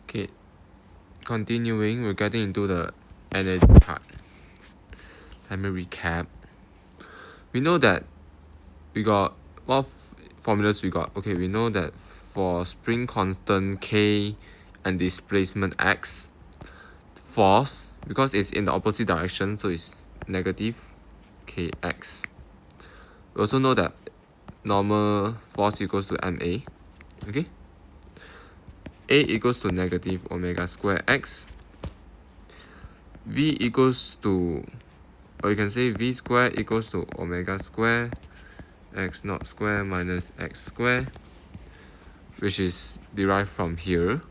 Okay, continuing, we're getting into the energy part. Let me recap. We know that we got what formulas we got. Okay, we know that for spring constant K and displacement X, force, because it's in the opposite direction, so it's negative Kx. We also know that normal force equals to MA. Okay, A equals to negative omega square x. V equals to, or you can say V square equals to omega square x naught square minus x square, which is derived from here.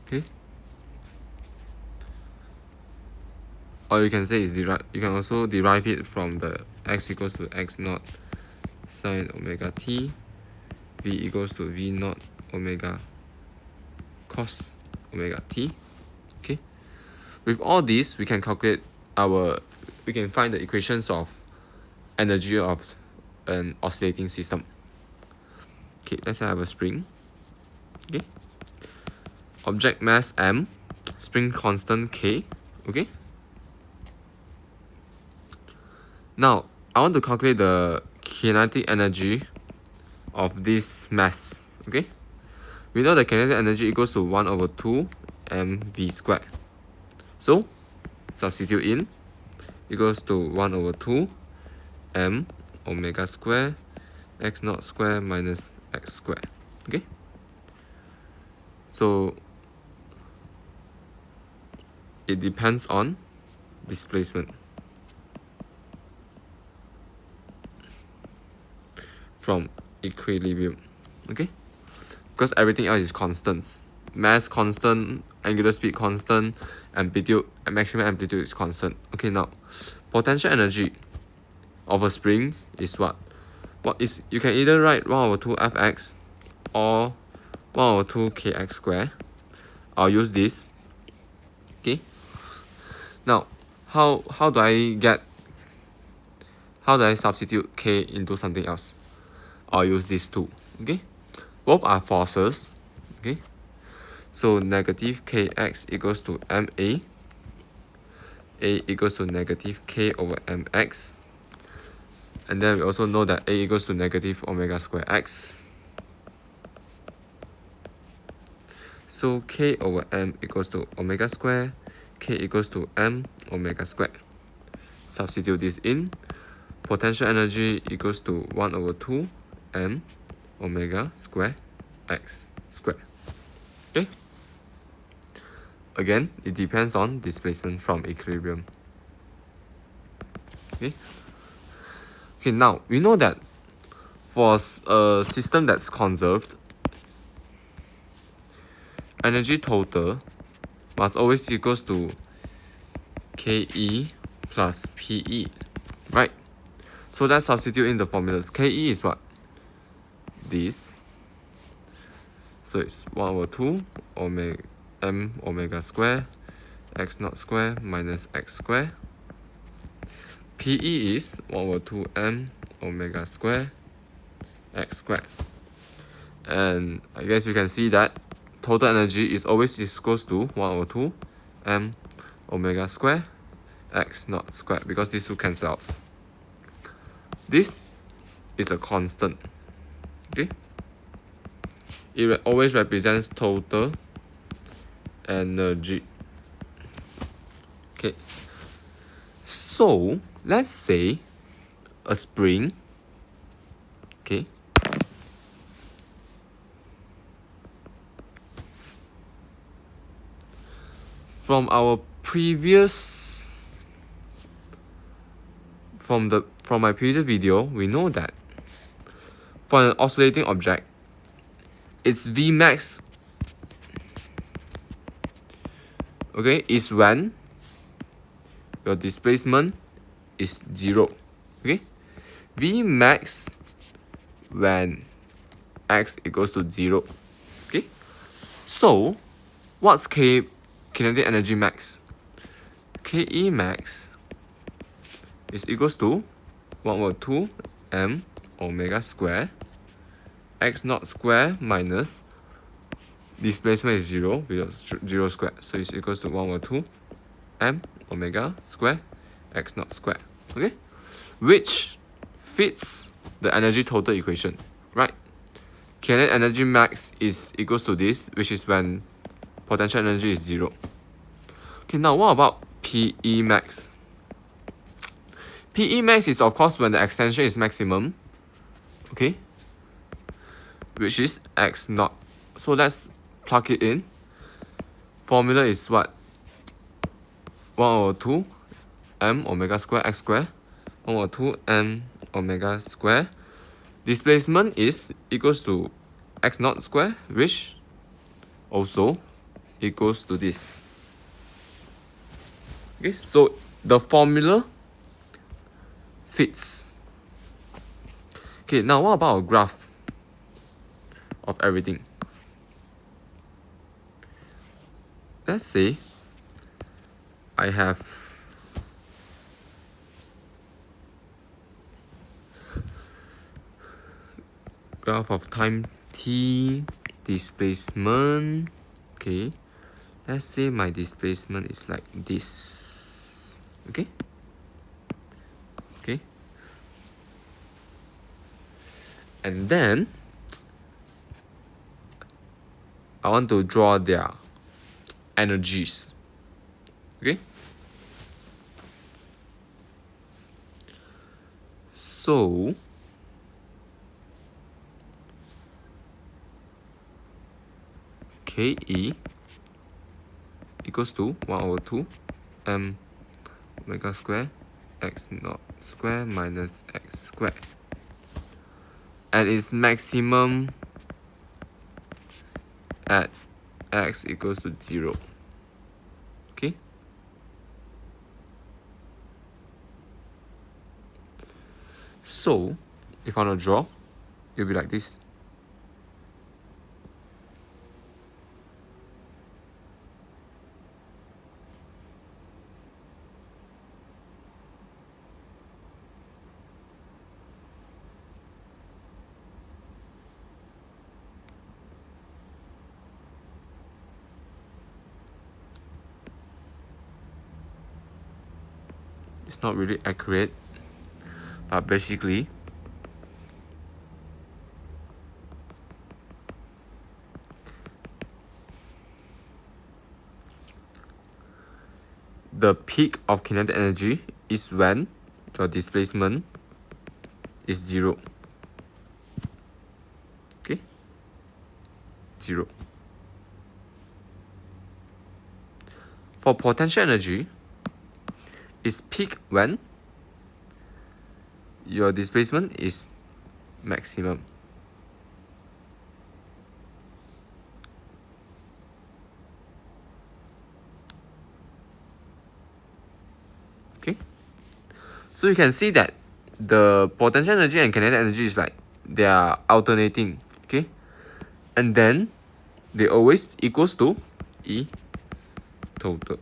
Okay, or you can say it's derived. You can also derive it from the x equals to x naught sine omega t, V equals to V naught omega cos omega t. Okay, with all this, we can calculate we can find the equations of energy of an oscillating system. Okay, let's have a spring. Okay, object mass m, spring constant k. Okay, now I want to calculate the kinetic energy of this mass. Okay, we know the kinetic energy equals to 1 over 2 mv squared. So substitute in, equals to 1 over 2 m omega square x naught square minus x square. Okay, so it depends on displacement from equilibrium. Okay, because everything else is constants. Mass constant, angular speed constant, amplitude and maximum amplitude is constant. Okay, now potential energy of a spring is what is, you can either write 1 over 2 fx or 1 over 2 kx square. I'll use this. Okay, now how do I substitute k into something else? I'll use these two. Okay, both are forces. Okay, so negative kx equals to ma, a equals to negative k over mx, and then we also know that a equals to negative omega square x. So k over m equals to omega square, k equals to m omega square. Substitute this in, potential energy equals to 1 over 2 m omega square x square. Okay, again, it depends on displacement from equilibrium. Okay, now we know that for a system that's conserved, energy total must always equals to Ke plus Pe, right? So let's substitute in the formulas. Ke is what? This. So it's 1 over 2 omega m omega square x naught square minus x square. Pe is 1 over 2 m omega square x square. And I guess you can see that total energy is always equals to 1 over 2 m omega square x naught square, because these two cancel out. This is a constant. Okay, it always represents total energy. Okay, so let's say a spring. Okay, from our previous from my previous video, we know that for an oscillating object, its Vmax, okay, is when your displacement is 0. Okay, Vmax when x equals to 0. Okay, so what's kinetic energy max? Ke max is equals to 1 over 2 m omega square x naught square minus displacement is 0 because 0 squared, so it's equals to 1 over 2 m omega square x naught square. Okay, which fits the energy total equation, right? Kinetic energy max is equals to this, which is when potential energy is 0. Okay, now what about PE max? PE max is of course when the extension is maximum, okay, which is x naught. So let's plug it in. Formula is what? 1 over 2 m omega square x square, 1 over 2 m omega square. Displacement is equals to x naught square, which also equals to this. Okay, so the formula fits. Okay, now what about a graph of everything? Let's say I have graph of time t, displacement. Okay, let's say my displacement is like this. Okay, and then I want to draw their energies. Okay, so KE equals to 1 over 2 m omega square x naught square minus x square, and its maximum at x equals to 0. Okay, so if I want to draw, it'll be like this. It's not really accurate, but basically the peak of kinetic energy is when your displacement is 0. Okay, 0. For potential energy, it's peak when your displacement is maximum. Okay, so you can see that the potential energy and kinetic energy is like they are alternating. Okay, and then they always equals to E total.